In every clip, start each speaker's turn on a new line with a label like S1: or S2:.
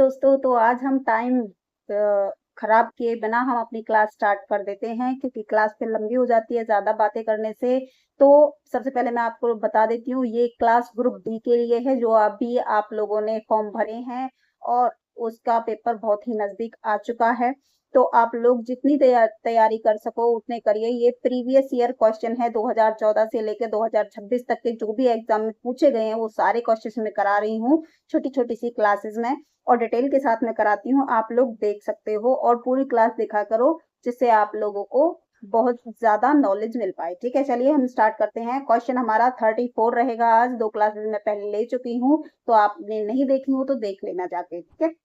S1: दोस्तों, तो आज हम टाइम खराब किए बिना हम अपनी क्लास स्टार्ट कर देते हैं, क्योंकि क्लास फिर लंबी हो जाती है ज़्यादा बातें करने से। तो सबसे पहले मैं आपको बता देती हूँ, ये क्लास ग्रुप डी के लिए है, जो अभी आप लोगों ने फॉर्म भरे हैं और उसका पेपर बहुत ही नज़दीक आ चुका है। तो आप लोग जितनी तैयारी कर सको उतने करिए। ये प्रीवियस ईयर क्वेश्चन है, 2014 से लेकर 2026 तक के जो भी एग्जाम में पूछे गए हैं वो सारे क्वेश्चन मैं करा रही हूँ छोटी छोटी सी क्लासेस में, और डिटेल के साथ में कराती हूँ। आप लोग देख सकते हो और पूरी क्लास देखा करो, जिससे आप लोगों को बहुत ज्यादा नॉलेज मिल पाए। ठीक है, चलिए हम स्टार्ट करते हैं। क्वेश्चन हमारा 34 रहेगा। आज 2 क्लासेस मैं पहले ले चुकी हूँ, तो आपने नहीं देखी हो तो देख लेना जाके। ठीक है,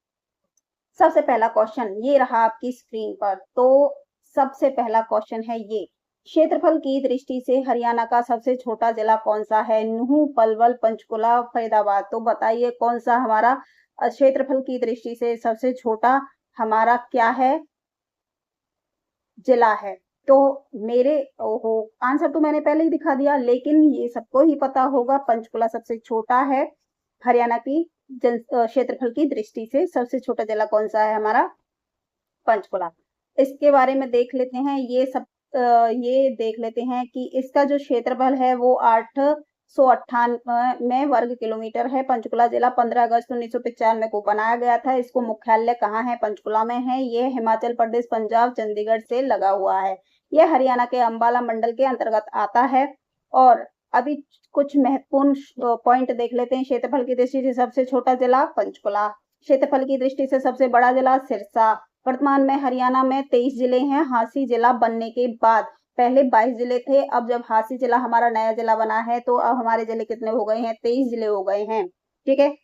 S1: सबसे पहला क्वेश्चन ये रहा आपकी स्क्रीन पर। तो सबसे पहला क्वेश्चन है ये, क्षेत्रफल की दृष्टि से हरियाणा का सबसे छोटा जिला कौन सा है? नूंह, पलवल, पंचकुला, फरीदाबाद। तो बताइए कौन सा हमारा क्षेत्रफल की दृष्टि से सबसे छोटा हमारा क्या है, जिला है? तो मेरे ओहो, आंसर तो मैंने पहले ही दिखा दिया, लेकिन ये सबको ही पता होगा, पंचकुला सबसे छोटा है। हरियाणा की क्षेत्रफल की दृष्टि से सबसे छोटा जिला कौन सा है? हमारा पंचकुला। इसके बारे में देख लेते हैं। ये देख लेते हैं कि इसका जो क्षेत्रफल है वो 898 वर्ग किलोमीटर है। पंचकुला जिला 15 अगस्त 1995 को बनाया गया था। इसको मुख्यालय कहाँ है? पंचकुला में है। ये हिमाचल प्रदेश, पंजाब, चंडीगढ़ से लगा हुआ है। यह हरियाणा के अंबाला मंडल के अंतर्गत आता है। और अभी कुछ महत्वपूर्ण पॉइंट देख लेते हैं। क्षेत्रफल की दृष्टि से सबसे छोटा जिला पंचकुला, क्षेत्रफल की दृष्टि से सबसे बड़ा जिला सिरसा। वर्तमान में हरियाणा में 23 जिले हैं। हांसी जिला बनने के बाद पहले 22 जिले थे। अब जब हांसी जिला हमारा नया जिला बना है, तो अब हमारे जिले कितने हो गए हैं? 23 जिले हो गए हैं। ठीक है,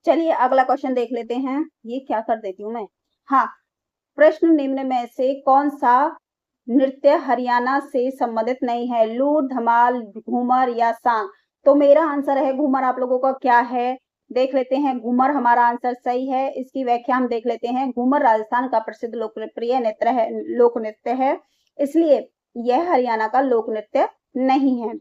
S1: चलिए अगला क्वेश्चन देख लेते हैं। ये क्या कर देती हूँ मैं। हाँ, प्रश्न निम्न में से कौन सा नृत्य हरियाणा से संबंधित नहीं है? लूर, धमाल, घूमर या सांग। तो मेरा आंसर है घूमर। आप लोगों का क्या है? देख लेते हैं। घूमर हमारा आंसर सही है। इसकी व्याख्या हम देख लेते हैं। घूमर राजस्थान का प्रसिद्ध लोकप्रिय नृत्य है, लोक नृत्य है, इसलिए यह हरियाणा का लोक नृत्य नहीं है।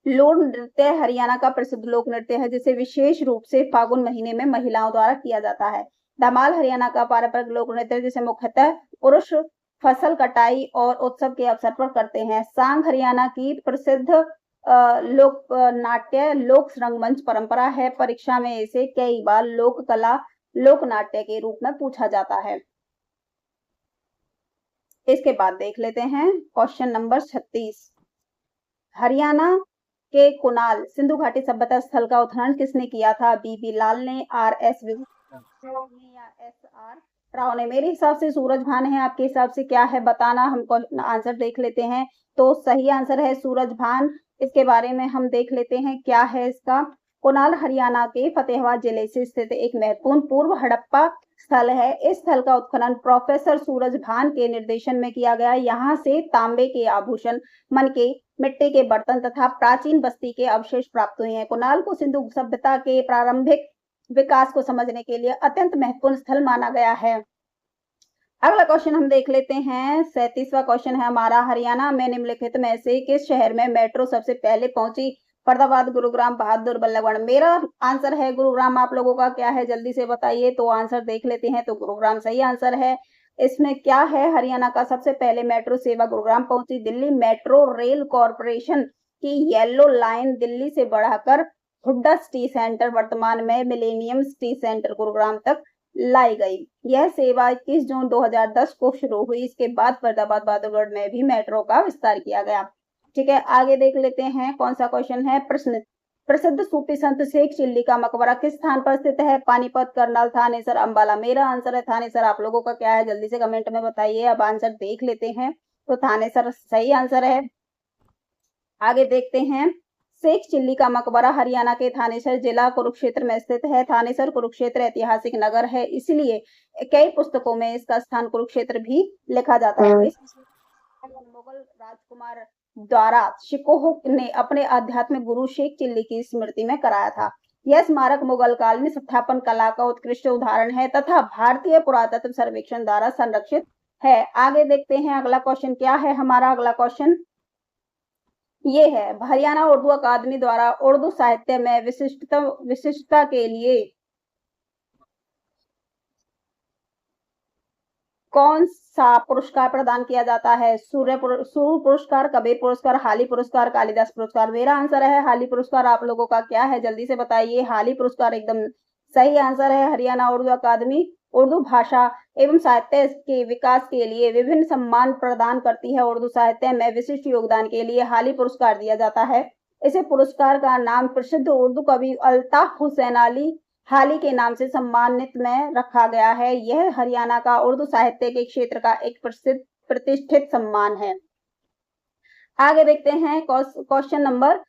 S1: लोक नृत्य हरियाणा का प्रसिद्ध लोक नृत्य है, जिसे विशेष रूप से फागुन महीने में महिलाओं द्वारा किया जाता है। धमाल हरियाणा का पारंपरिक लोक नृत्य, जिसे मुख्यतः पुरुष फसल कटाई और उत्सव के अवसर पर करते हैं। सांग हरियाणा की प्रसिद्ध लोक नाट्य लोक रंगमंच परंपरा है। परीक्षा में इसे कई बार लोक कला लोक नाट्य के रूप में पूछा जाता है। इसके बाद देख लेते हैं क्वेश्चन नंबर 36। हरियाणा के कुणाल सिंधु घाटी सभ्यता स्थल का उत्खनन किसने किया था? बीबी लाल ने, आर एस ने या एस आर राव ने? मेरे हिसाब से सूरज भान है। आपके हिसाब से क्या है बताना। हमको आंसर देख लेते हैं। तो सही आंसर है सूरज भान। इसके बारे में हम देख लेते हैं क्या है इसका। कुणाल हरियाणा के फतेहाबाद जिले से स्थित एक महत्वपूर्ण पूर्व हड़प्पा स्थल है। इस स्थल का उत्खनन प्रोफेसर सूरज भान के निर्देशन में किया गया। यहाँ से तांबे के आभूषण, मनके, मिट्टी के बर्तन तथा प्राचीन बस्ती के अवशेष प्राप्त हुए हैं। कुणाल को सिंधु सभ्यता के प्रारंभिक विकास को समझने के लिए अत्यंत महत्वपूर्ण स्थल माना गया है। अगला क्वेश्चन हम देख लेते हैं। 37वां क्वेश्चन है हमारा, हरियाणा में निम्नलिखित में से किस शहर में मेट्रो सबसे पहले पहुंची? फरीदाबाद, गुरुग्राम, बहादुर, बल्लभगढ़। मेरा आंसर है गुरुग्राम। आप लोगों का क्या है जल्दी से बताइए। तो आंसर देख लेते हैं। तो गुरुग्राम सही आंसर है। इसमें क्या है? हरियाणा का सबसे पहले मेट्रो सेवा गुरुग्राम पहुंची। दिल्ली मेट्रो रेल कॉरपोरेशन की येलो लाइन दिल्ली से बढ़ाकर हुड्डा सिटी सेंटर, वर्तमान में मिलेनियम सिटी सेंटर गुरुग्राम तक लाई गई। यह सेवा 21 जून 2010 को शुरू हुई। इसके बाद फरीदाबाद, बहादुरगढ़ में भी मेट्रो का विस्तार किया गया। ठीक है, आगे देख लेते हैं कौन सा क्वेश्चन है। प्रश्न, प्रसिद्ध सूफी संत शेख चिल्ली का मकबरा किस स्थान पर स्थित है? पानीपत, करनाल, थानेसर, अंबाला। मेरा आंसर है थानेसर। आप लोगों का क्या है जल्दी से कमेंट में बताइए। अब आंसर देख लेते हैं। तो थानेसर सही आंसर है। आगे देखते हैं। शेख चिल्ली का मकबरा हरियाणा के थानेसर जिला कुरुक्षेत्र में स्थित है। थानेसर कुरुक्षेत्र ऐतिहासिक नगर है, इसलिए कई पुस्तकों में इसका स्थान कुरुक्षेत्र भी लिखा जाता है। मुगल राजकुमार द्वारा शिकोह ने अपने आध्यात्मिक गुरु शेख चिल्ली की स्मृति में कराया था। यह स्मारक मुगल कालीन स्थापन कला का उत्कृष्ट उदाहरण है तथा भारतीय पुरातत्व सर्वेक्षण द्वारा संरक्षित है। आगे देखते हैं अगला क्वेश्चन क्या है हमारा। अगला क्वेश्चन ये है, हरियाणा उर्दू अकादमी द्वारा उर्दू साहित्य में विशिष्टता के लिए कौन सा पुरस्कार प्रदान किया जाता है? सूर्य पुरस्कार, कबीर पुरस्कार, हाली पुरस्कार, कालिदास पुरस्कार। मेरा आंसर है हाली पुरस्कार। आप लोगों का क्या है, जल्दी से बताइए। हाली पुरस्कार एकदम सही आंसर है। हरियाणा उर्दू अकादमी उर्दू भाषा एवं साहित्य के विकास के लिए विभिन्न सम्मान प्रदान करती है। उर्दू साहित्य में विशिष्ट योगदान के लिए हाली पुरस्कार दिया जाता है। इसे पुरस्कार का नाम प्रसिद्ध उर्दू कवि अल्ताफ हुसैन अली हाली के नाम से सम्मानित में रखा गया है। यह हरियाणा का उर्दू साहित्य के क्षेत्र का एक प्रसिद्ध प्रतिष्ठित सम्मान है। आगे देखते हैं क्वेश्चन नंबर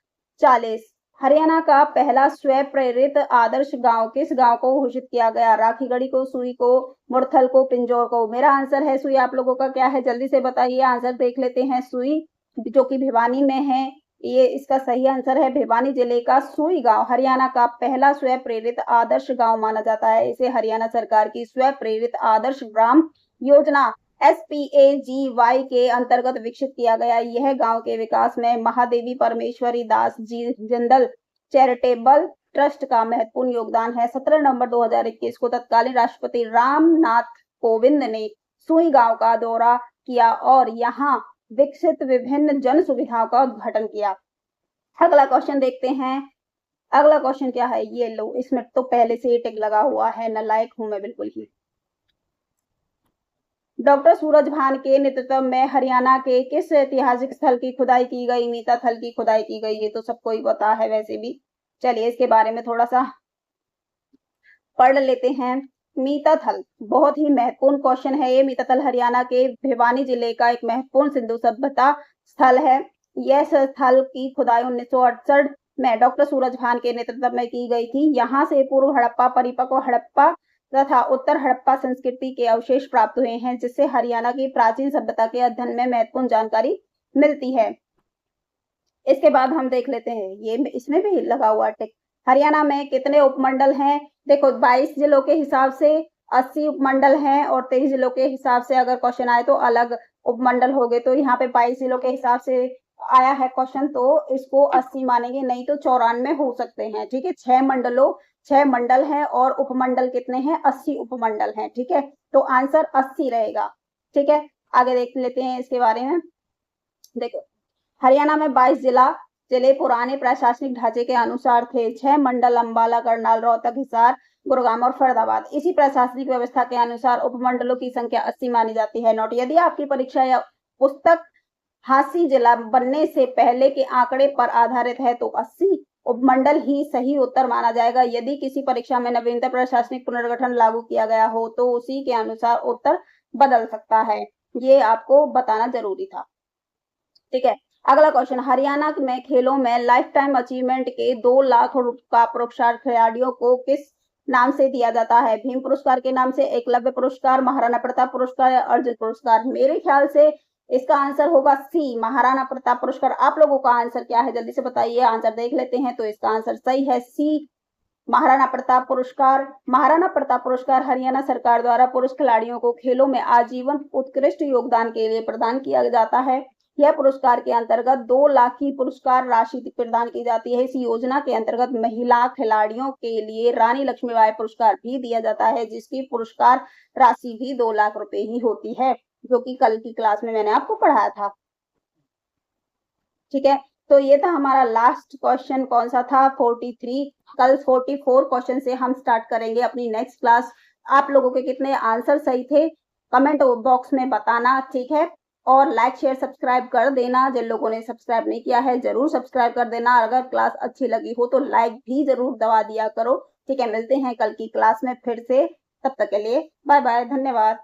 S1: 40। हरियाणा का पहला स्वयं प्रेरित आदर्श गांव किस गांव को घोषित किया गया? राखीगढ़ी को, सुई को, मुरथल को, पिंजौर को। मेरा आंसर है सुई। आप लोगों का क्या है, जल्दी से बताइए। आंसर देख लेते हैं। सुई जो कि भिवानी में है, ये इसका सही आंसर है। भिवानी जिले का सुई गांव हरियाणा का पहला स्वयं प्रेरित आदर्श गांव माना जाता है। इसे हरियाणा सरकार की स्वयं प्रेरित आदर्श ग्राम योजना SPAGY के अंतर्गत विकसित किया गया। यह गांव के विकास में महादेवी परमेश्वरी दास जी जिंदल चैरिटेबल ट्रस्ट का महत्वपूर्ण योगदान है। 17 नवंबर 2021 को तत्कालीन राष्ट्रपति रामनाथ कोविंद ने सुई गांव का दौरा किया और यहां विकसित विभिन्न जन सुविधाओं का उद्घाटन किया। अगला क्वेश्चन देखते हैं। अगला क्वेश्चन क्या है, ये लो, इसमें तो पहले से ही टिक लगा हुआ है, नालायक हूं मैं बिल्कुल ही। डॉक्टर सूरज भान के नेतृत्व में हरियाणा के किस ऐतिहासिक स्थल की खुदाई की गई? मीता थल की खुदाई की गई। ये तो सबको ही पता है वैसे भी। चलिए इसके बारे में थोड़ा सा पढ़ लेते हैं। मीता थल बहुत ही महत्वपूर्ण क्वेश्चन है ये। मीता थल हरियाणा के भिवानी जिले का एक महत्वपूर्ण सिंधु सभ्यता स्थल है। यह स्थल की खुदाई 1968 में डॉक्टर सूरज भान के नेतृत्व में की गई थी। यहाँ से पूर्व हड़प्पा, परिपक्व हड़प्पा तथा उत्तर हड़प्पा संस्कृति के अवशेष प्राप्त हुए हैं, जिससे हरियाणा की प्राचीन सभ्यता के अध्ययन में महत्वपूर्ण जानकारी मिलती है। इसके बाद हम देख लेते हैं, ये इसमें भी लगा हुआ टिक। हरियाणा में कितने उपमंडल हैं? देखो 22 जिलों के हिसाब से 80 उपमंडल हैं और 23 जिलों के हिसाब से अगर क्वेश्चन आए तो अलग उपमंडल हो गए। तो यहाँ पे 22 जिलों के हिसाब से आया है क्वेश्चन, तो इसको 80 मानेंगे, नहीं तो 94 हो सकते हैं। ठीक है, 6 मंडल हैं और उपमंडल कितने हैं? 80 उपमंडल हैं। ठीक है, तो आंसर 80 रहेगा। ठीक है, आगे देख लेते हैं इसके बारे में। देखो हरियाणा में 22 जिले पुराने प्रशासनिक ढांचे के अनुसार थे। 6 मंडल अंबाला, करनाल, रोहतक, हिसार, गुरुग्राम और फरीदाबाद। इसी प्रशासनिक व्यवस्था के अनुसार उपमंडलों की संख्या 80 मानी जाती है। नोट, यदि आपकी परीक्षा या पुस्तक हासी जिला बनने से पहले के आंकड़े पर आधारित है तो 80 उपमंडल ही सही उत्तर माना जाएगा। यदि किसी परीक्षा में नवीनतम प्रशासनिक पुनर्गठन लागू किया गया हो तो उसी के अनुसार उत्तर बदल सकता है। ये आपको बताना जरूरी था। ठीक है, अगला क्वेश्चन। हरियाणा में खेलों में लाइफ टाइम अचीवमेंट के 2 लाख का पुरस्कार खिलाड़ियों को किस नाम से दिया जाता है? भीम पुरस्कार के नाम से, एकलव्य पुरस्कार, महाराणा प्रताप पुरस्कार या अर्जुन पुरस्कार। मेरे ख्याल से इसका आंसर होगा सी, महाराणा प्रताप पुरस्कार। आप लोगों का आंसर क्या है, जल्दी से बताइए। आंसर देख लेते हैं, तो इसका आंसर सही है, सी, महाराणा प्रताप पुरस्कार। महाराणा प्रताप पुरस्कार हरियाणा सरकार द्वारा पुरुष खिलाड़ियों को खेलों में आजीवन उत्कृष्ट योगदान के लिए प्रदान किया जाता है। यह पुरस्कार के अंतर्गत 2 लाख की पुरस्कार राशि प्रदान की जाती है। इस योजना के अंतर्गत महिला खिलाड़ियों के लिए रानी लक्ष्मीबाई पुरस्कार भी दिया जाता है, जिसकी पुरस्कार राशि भी 2 लाख रुपए ही होती है, जो कि कल की क्लास में मैंने आपको पढ़ाया था। ठीक है, तो ये था हमारा लास्ट क्वेश्चन। कौन सा था? 43। कल 44 क्वेश्चन से हम स्टार्ट करेंगे अपनी नेक्स्ट क्लास। आप लोगों के कितने आंसर सही थे कमेंट बॉक्स में बताना। ठीक है, और लाइक शेयर सब्सक्राइब कर देना। जिन लोगों ने सब्सक्राइब नहीं किया है जरूर सब्सक्राइब कर देना। अगर क्लास अच्छी लगी हो तो लाइक भी जरूर दबा दिया करो। ठीक है, मिलते हैं कल की क्लास में फिर से। तब तक के लिए बाय बाय, धन्यवाद।